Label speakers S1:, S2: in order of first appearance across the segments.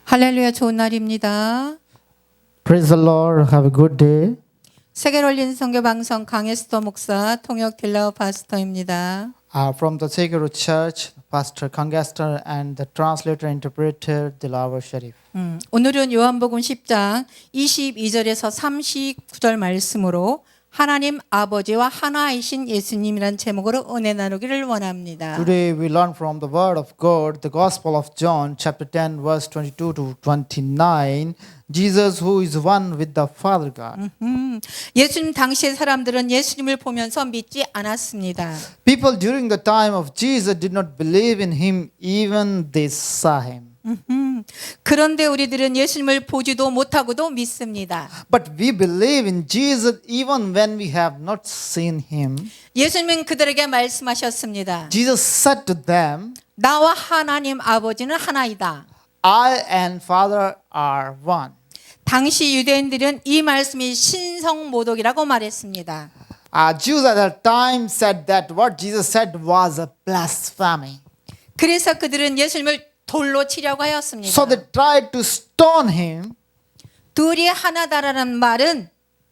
S1: 할렐루야, 좋은 날입니다.
S2: Praise the Lord. Have a good day.
S1: 세계로 올린 선교 방송 강혜수도 목사 통역 딜라우 파스터입니다.
S2: From the Secular Church, Pastor Kangastar and the translator interpreter Dilawar Sharif.
S1: 오늘은 요한복음 10장 22절에서 39절 말씀으로 하나님 아버지와 하나이신 예수님이란 제목으로 은혜 나누기를 원합니다.
S2: Today we learn from the Word of God, the Gospel of John, chapter 10, verse 22 to 29. Jesus, who is one with the Father God.
S1: 예수님 당시의 사람들은 예수님을 보면서 믿지 않았습니다.
S2: People during the time of Jesus did not believe in him, even they saw him.
S1: 그런데 우리들은 예수님을 보지도 못하고도 믿습니다.
S2: But we believe in Jesus even when we have not seen him.
S1: 예수님은 그들에게 말씀하셨습니다.
S2: Jesus said to them,
S1: 나와 하나님 아버지는 하나이다.
S2: I and Father are one.
S1: 당시 유대인들은 이 말씀이 신성모독이라고 말했습니다.
S2: Jews at that time said that what Jesus said was a blasphemy.
S1: 그래서 그들은 예수님을 돌로 치려고 하였습니다.
S2: So they tried to stone him.
S1: 둘이 하나다라는 말은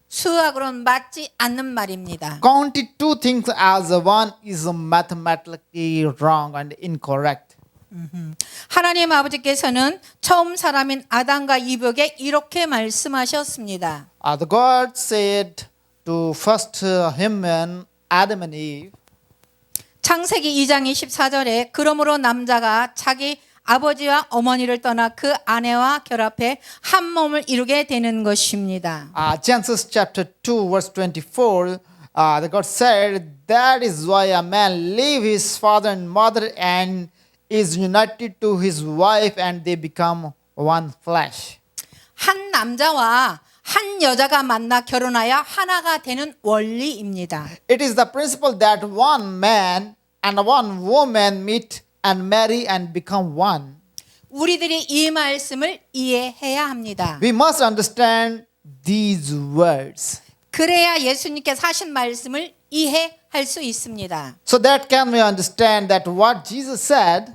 S1: 수학으로는 맞지 않는 말입니다.
S2: Counting two things as one is mathematically wrong and incorrect.
S1: 하나님 아버지께서는 처음 사람인 아담과 이브에게 이렇게 말씀하셨습니다.
S2: The God said to first human Adam and Eve.
S1: 창세기 2장 24절에 그러므로 남자가 자기 아버지와 어머니를 떠나 그 아내와 결합해 한 몸을 이루게 되는 것입니다.
S2: Genesis chapter 2 verse 24, the God said, that is why a man leave his father and mother and is united to his wife and they become one flesh.
S1: 한 남자와 한 여자가 만나 결혼하여 하나가 되는 원리입니다.
S2: It is the principle that one man and one woman meet and marry and become one.
S1: 우리들이 이 말씀을 이해해야 합니다.
S2: We must understand these words.
S1: 그래야 예수님께서 하신 말씀을 이해할 수 있습니다.
S2: So that can we understand that what Jesus said,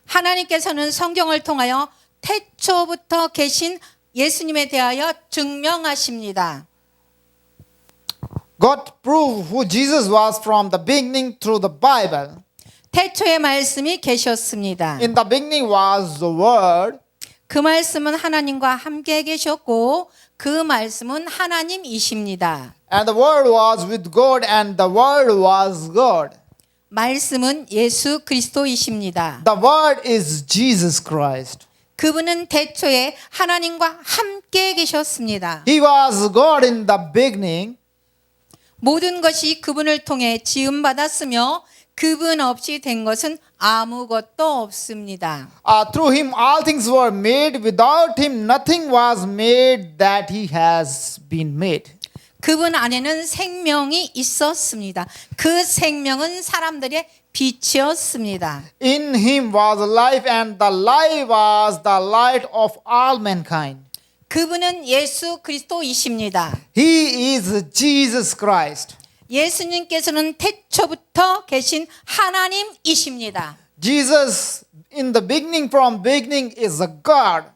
S1: 하나님께서는 성경을 통하여 태초부터 계신 예수님에 대하여 증명하십니다.
S2: God proved who Jesus was from the beginning through the Bible.
S1: 태초의 말씀이 계셨습니다.
S2: In the beginning was the Word.
S1: 그 말씀은 하나님과 함께 계셨고 그 말씀은 하나님이십니다.
S2: And the Word was with God and the Word was God.
S1: 말씀은 예수 그리스도이십니다.
S2: The Word is Jesus Christ.
S1: 그분은 태초에 하나님과 함께 계셨습니다.
S2: He was God in the beginning.
S1: 모든 것이 그분을 통해 지음받았으며 그분 없이 된 것은 아무것도 없습니다.
S2: Through him all things were made. Without him nothing was made that he has been made.
S1: 그분 안에는 생명이 있었습니다. 그 생명은 사람들의 빛이었습니다.
S2: In him was life and the life was the light of all mankind.
S1: 그분은 예수 그리스도이십니다.
S2: He is Jesus Christ.
S1: 예수님께서는 태초부터 계신 하나님이십니다.
S2: Jesus in the beginning from beginning is a God.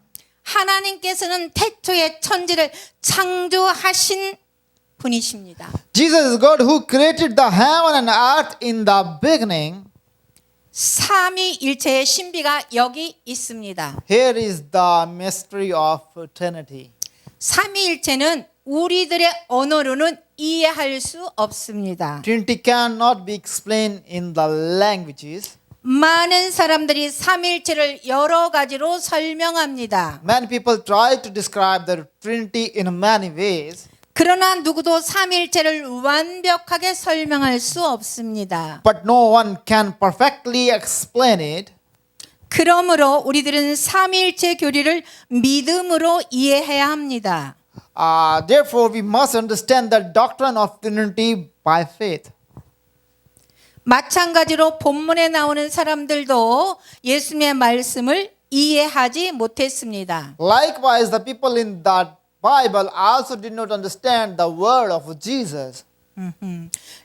S1: 하나님께서는 태초에 천지를 창조하신 분이십니다.
S2: Jesus is God who created the heaven and earth in the beginning.
S1: 삼위일체의 신비가 여기 있습니다.
S2: Here is the mystery of Trinity.
S1: 삼위일체는 우리들의 언어로는 이해할 수 없습니다.
S2: Trinity cannot be explained in the languages.
S1: 많은 사람들이 삼위일체를 여러 가지로 설명합니다.
S2: Many people try to describe the Trinity in many ways.
S1: 그러나 누구도 삼위일체를 완벽하게 설명할 수 없습니다.
S2: But no one can perfectly explain it.
S1: 그러므로 우리들은 삼위일체 교리를 믿음으로 이해해야 합니다.
S2: Therefore, we must understand the doctrine of Trinity by faith.
S1: 마찬가지로 본문에 나오는 사람들도 예수님의 말씀을 이해하지 못했습니다.
S2: Likewise, the people in the Bible also did not understand the word of Jesus.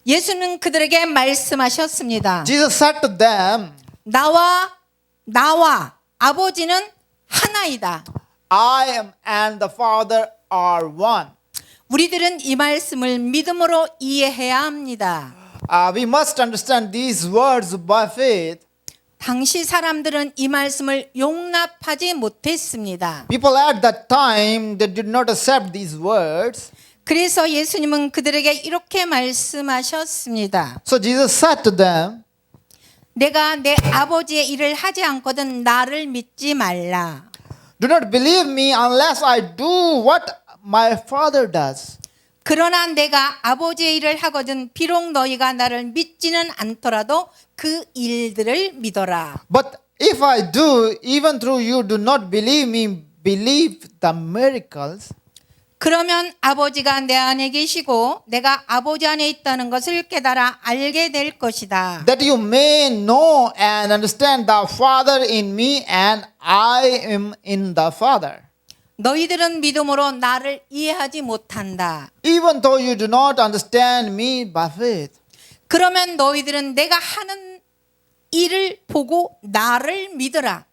S1: 예수는 그들에게 말씀하셨습니다.
S2: Jesus said to them,
S1: 나와 아버지는 하나이다.
S2: I am and the Father are one.
S1: 우리들은 이 말씀을 믿음으로 이해해야 합니다.
S2: We must understand these words by faith.
S1: 당시 사람들은 이 말씀을 용납하지 못했습니다.
S2: People at that time they did not accept these words.
S1: 그래서 예수님은 그들에게 이렇게 말씀하셨습니다.
S2: So Jesus said to them,
S1: 내가 내 아버지의 일을 하지 않거든 나를 믿지 말라.
S2: do not believe me unless I do what my Father does.
S1: 그러나 내가 아버지의 일을 하거든 비록 너희가 나를 믿지는 않더라도 그 일들을 믿어라.
S2: But if I do, even though you do not believe me, believe the miracles.
S1: 그러면 아버지가 내 안에 계시고 내가 아버지 안에 있다는 것을 깨달아 알게 될 것이다.
S2: That you may know and understand the Father in me and I am in the Father.
S1: 너희들은 믿음으로 나를 이해하지 못한다.
S2: Even though you do not understand me by faith.
S1: 그러면 너희들은 내가 하는 일을 보고 나를 믿어라.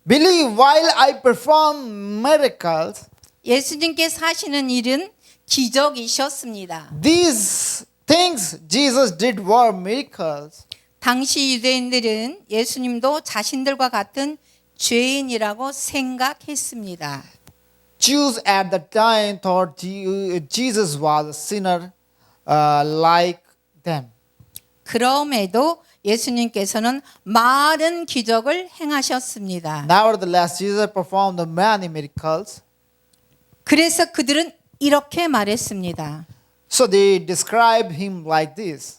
S2: Believe while I perform miracles.
S1: 예수님께서 하시는 일은 기적이셨습니다.
S2: These things Jesus did were miracles.
S1: 당시 유대인들은 예수님도 자신들과 같은 죄인이라고 생각했습니다.
S2: Jews at the time thought Jesus was a sinner like them.
S1: 그럼에도 예수님께서는 많은 기적을 행하셨습니다.
S2: Nevertheless, Jesus performed many miracles.
S1: 그래서 그들은 이렇게 말했습니다.
S2: So they describe him like this.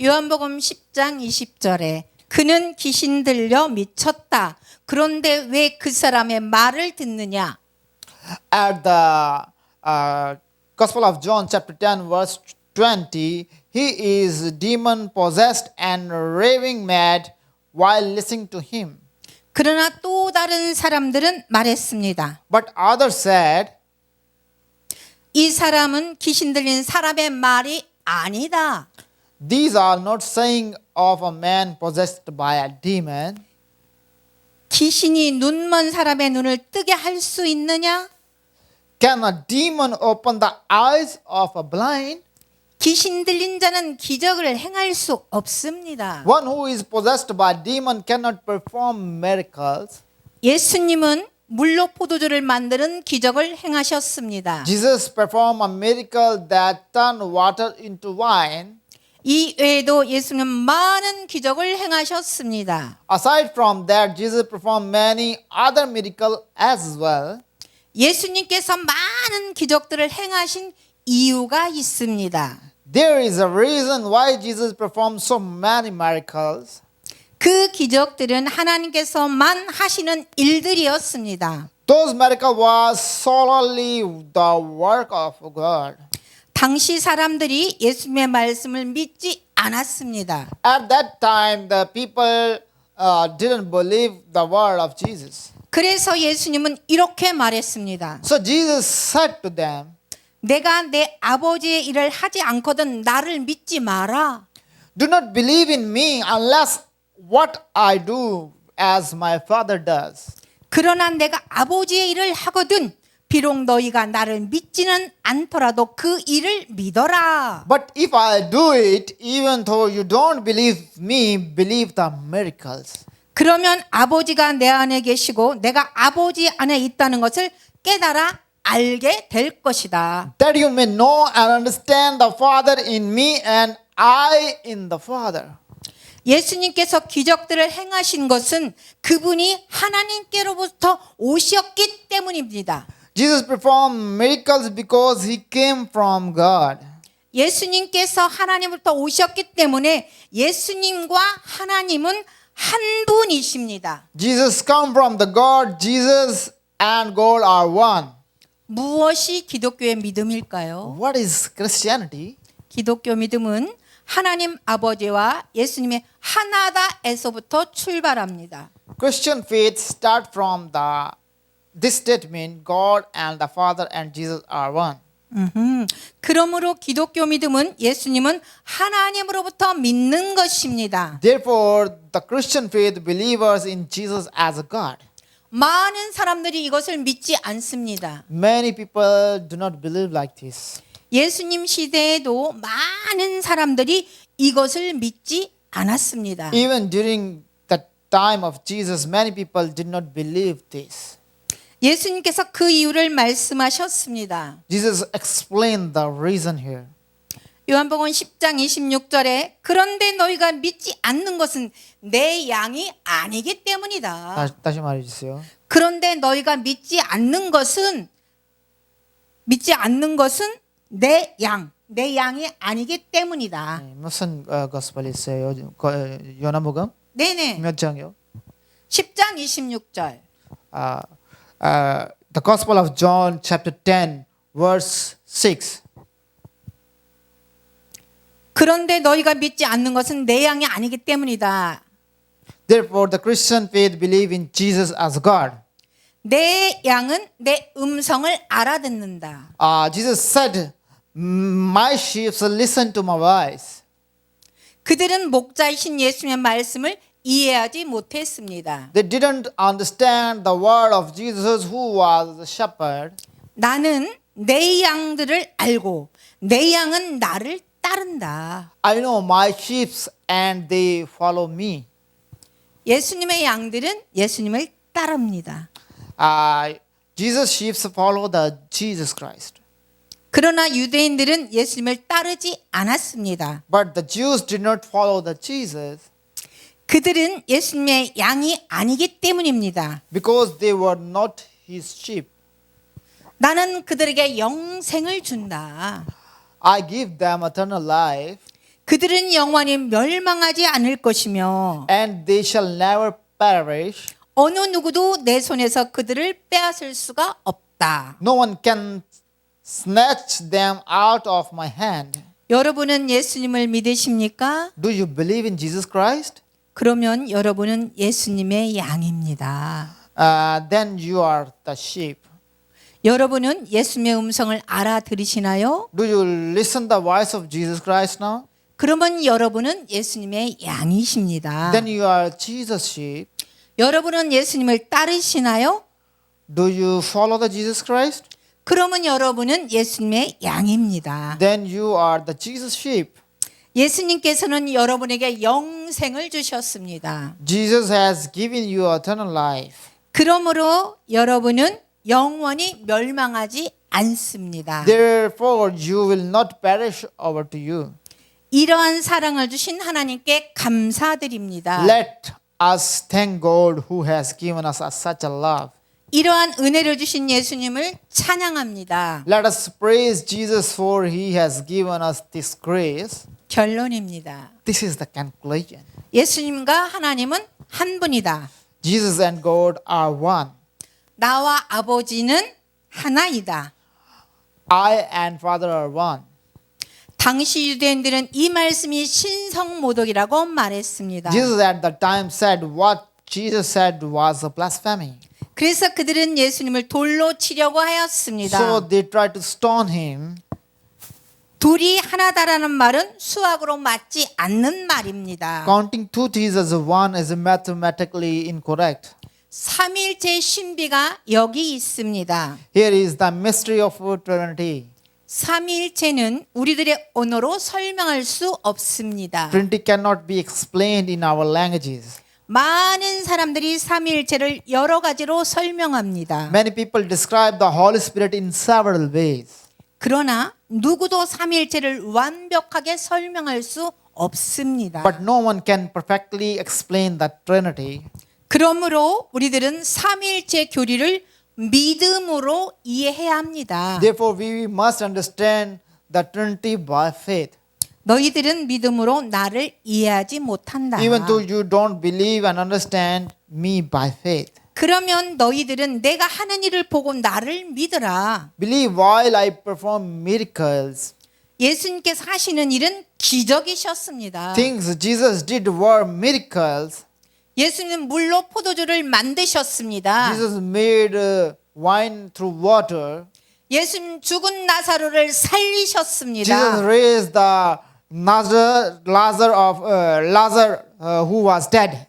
S1: 요한복음 10장 20절에 그는 귀신 들려 미쳤다. 그런데 왜 그 사람의 말을 듣느냐?
S2: At the Gospel of John chapter 10 verse 20, he is demon possessed and raving mad while listening to him.
S1: 그러나 또 다른 사람들은 말했습니다.
S2: But others said,
S1: 이 사람은 귀신 들린 사람의 말이 아니다.
S2: these are not saying of a man possessed by a demon.
S1: 귀신이 눈먼 사람의 눈을 뜨게 할 수 있느냐?
S2: Can a demon open the eyes of a blind?
S1: 귀신 들린 자는 기적을 행할 수 없습니다.
S2: One who is possessed by a demon cannot perform miracles.
S1: 예수님은 물로 포도주를 만드는 기적을 행하셨습니다.
S2: Jesus performed a miracle that turned water into wine.
S1: 이 외에도 예수님은 많은 기적을 행하셨습니다.
S2: Aside from that, Jesus performed many other miracles as well.
S1: 예수님께서 많은 기적들을 행하신 이유가 있습니다.
S2: There is a reason why Jesus performed so many miracles.
S1: 그 기적들은 하나님께서만 하시는 일들이었습니다.
S2: Those miracles was solely the work of God.
S1: 당시 사람들이 예수님의 말씀을 믿지 않았습니다.
S2: At that time, the people didn't believe the word of Jesus.
S1: 그래서 예수님은 이렇게 말했습니다.
S2: So Jesus said to them,
S1: 내가 내 아버지의 일을 하지 않거든 나를 믿지 마라.
S2: do not believe in me unless what I do as my Father does.
S1: 그러나 내가 아버지의 일을 하거든 비록 너희가 나를 믿지는 않더라도 그 일을 믿어라.
S2: But if I do it, even though you don't believe me, believe the miracles.
S1: 그러면 아버지가 내 안에 계시고 내가 아버지 안에 있다는 것을 깨달아 알게 될 것이다.
S2: That you may know and understand the Father in me and I in the Father.
S1: 예수님께서 기적들을 행하신 것은 그분이 하나님께로부터 오셨기 때문입니다.
S2: Jesus performed miracles because he came from God.
S1: 예수님께서 하나님으로부터 오셨기 때문에 예수님과 하나님은 한 분이십니다.
S2: Jesus come from the God. Jesus and God are one.
S1: 무엇이 기독교의 믿음일까요?
S2: What is Christianity?
S1: 기독교 믿음은 하나님 아버지와 예수님의 하나다에서부터 출발합니다.
S2: Christian faith start from this statement: God and the Father and Jesus are one.
S1: 그러므로 기독교 믿음은 예수님은 하나님으로부터 믿는 것입니다.
S2: Therefore, the Christian faith believers in Jesus as a God.
S1: 많은 사람들이 이것을 믿지 않습니다.
S2: Many people do not believe like this.
S1: 예수님 시대에도 많은 사람들이 이것을 믿지 않았습니다.
S2: Even during the time of Jesus, many people did not believe this.
S1: 예수님께서 그 이유를 말씀하셨습니다.
S2: Jesus explained the reason here.
S1: 요한복음 10장 26절에 그런데 너희가 믿지 않는 것은 내 양이 아니기 때문이다.
S2: 다시 말해 주세요.
S1: 그런데 너희가 믿지 않는 것은 내 양이 아니기 때문이다.
S2: 무슨 gospel 있어요? 요한복음
S1: 네네.
S2: 몇 장이요?
S1: 10장 26절.
S2: The Gospel of John chapter 10 verse 6.
S1: 그런데 너희가 믿지 않는 것은 내 양이 아니기 때문이다.
S2: Therefore the Christian faith believe in Jesus as God.
S1: 내 양은 내 음성을 알아듣는다.
S2: Jesus said, "My sheep listen to my voice."
S1: 그들은 목자이신 예수님의 말씀을 이해하지 못했습니다.
S2: They didn't understand the word of Jesus who was the shepherd.
S1: 나는 내 양들을 알고 내 양은 나를 따른다.
S2: I know my sheep and they follow me.
S1: 예수님의 양들은 예수님을 따릅니다.
S2: Jesus' sheep follow the Jesus Christ.
S1: 그러나 유대인들은 예수님을 따르지 않았습니다.
S2: But the Jews did not follow the Jesus
S1: 그들은 예수님의 양이 아니기 때문입니다.
S2: because they were not his sheep.
S1: 나는 그들에게 영생을 준다.
S2: I give them eternal life
S1: 그들은 영원히 멸망하지 않을 것이며
S2: and they shall never perish.
S1: 어느 누구도 내 손에서 그들을 빼앗을 수가 없다.
S2: No one can snatch them out of my hand.
S1: 여러분은 예수님을 믿으십니까?
S2: Do you believe in Jesus Christ?
S1: 그러면 여러분은 예수님의 양입니다.
S2: Then you are the sheep.
S1: 여러분은 예수님의 음성을 알아들으시나요?
S2: Do you listen the voice of Jesus Christ now?
S1: 그러면 여러분은 예수님의 양이십니다.
S2: Then you are Jesus' sheep.
S1: 여러분은 예수님을 따르시나요?
S2: Do you follow the Jesus Christ?
S1: 그러면 여러분은 예수님의 양입니다.
S2: Then you are the Jesus sheep.
S1: 예수님께서는 여러분에게 영생을 주셨습니다.
S2: Jesus has given you eternal life.
S1: 그러므로 여러분은 영원히 멸망하지 않습니다.
S2: Therefore you will not perish over to you.
S1: 이러한 사랑을 주신 하나님께 감사드립니다.
S2: Let us thank God who has given us such a love.
S1: 이러한 은혜를 주신 예수님을 찬양합니다.
S2: Let us praise Jesus for he has given us this grace.
S1: 결론입니다.
S2: This is the conclusion.
S1: 예수님과 하나님은 한 분이다.
S2: Jesus and God are one.
S1: 나와 아버지는 하나이다.
S2: I and Father are one.
S1: 당시 유대인들은 이 말씀이 신성모독이라고 말했습니다.
S2: Jesus at the time said what Jesus said was a blasphemy.
S1: 그래서 그들은 예수님을 돌로 치려고 하였습니다.
S2: So they tried to stone him.
S1: 둘이 하나다라는 말은 수학으로 맞지 않는 말입니다.
S2: Counting two thieves as one is mathematically incorrect.
S1: 삼일체 신비가 여기 있습니다.
S2: Here is the mystery of Trinity.
S1: 삼일체는 우리들의 언어로 설명할 수 없습니다.
S2: Trinity cannot be explained in our languages.
S1: 많은 사람들이 삼일체를 여러 가지로 설명합니다.
S2: Many people describe the Holy Spirit in several ways.
S1: 그러나 누구도 삼일체를 완벽하게 설명할 수 없습니다.
S2: But no one can perfectly explain the Trinity.
S1: 그러므로 우리들은 삼일체 교리를 믿음으로 이해해야 합니다.
S2: Therefore, we must understand the Trinity by faith.
S1: 너희들은 믿음으로 나를 이해하지 못한다.
S2: Even though you don't believe and understand me by faith.
S1: 그러면 너희들은 내가 하는 일을 보고 나를 믿으라.
S2: Believe while I perform miracles.
S1: 예수님께서 하시는 일은 기적이셨습니다.
S2: Things Jesus did were miracles.
S1: 예수님은 물로 포도주를 만드셨습니다.
S2: Jesus made wine through water.
S1: 예수님 죽은 나사로를 살리셨습니다.
S2: Jesus raised the Lazar who was dead.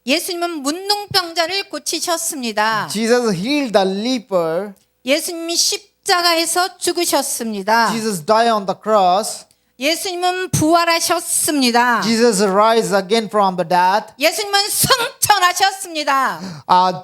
S1: 예수님은 문둥병자를 고치셨습니다.
S2: Jesus healed the leper.
S1: 예수님이 십자가에서 죽으셨습니다.
S2: Jesus died on the cross.
S1: 예수님은 부활하셨습니다.
S2: Jesus rise again from the death.
S1: 예수님은 승천하셨습니다.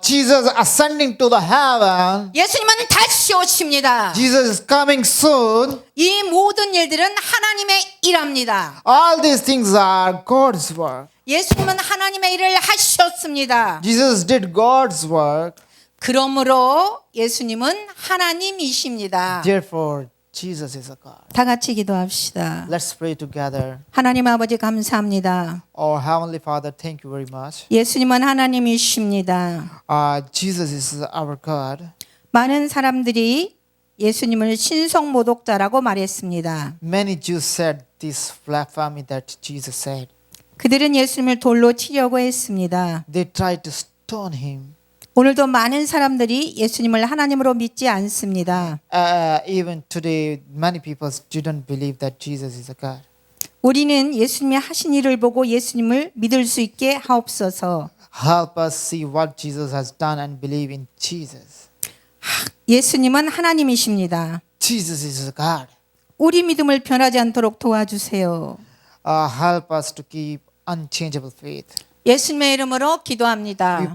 S2: Jesus ascending to the heaven.
S1: 예수님은 다시 오십니다.
S2: Jesus is coming soon.
S1: 이 모든 일들은 하나님의 일합니다.
S2: All these things are God's work.
S1: 예수님은 하나님의 일을 하셨습니다.
S2: Jesus did God's work.
S1: 그러므로 예수님은 하나님이십니다.
S2: Therefore, Jesus is a God.
S1: 다 같이 기도합시다.
S2: Let's pray together.
S1: 하나님 아버지 감사합니다.
S2: Our Heavenly Father, thank you very much.
S1: 예수님은 하나님이십니다.
S2: Jesus is our God.
S1: 많은 사람들이 예수님을 신성모독자라고 말했습니다.
S2: Many Jews said this blasphemy that Jesus said.
S1: 그들은 예수님을 돌로 치려고 했습니다.
S2: They tried to stone him.
S1: 오늘도 많은 사람들이 예수님을 하나님으로 믿지 않습니다.
S2: Even today, many people didn't believe that Jesus is a God.
S1: 우리는 예수님이 하신 일을 보고 예수님을 믿을 수 있게 하옵소서.
S2: Help us see what Jesus has done and believe in Jesus.
S1: 예수님은 하나님이십니다.
S2: Jesus is a God.
S1: 우리 믿음을 변하지 않도록 도와주세요.
S2: Help us to keep unchangeable faith.
S1: 예수님의 이름으로 기도합니다.
S2: We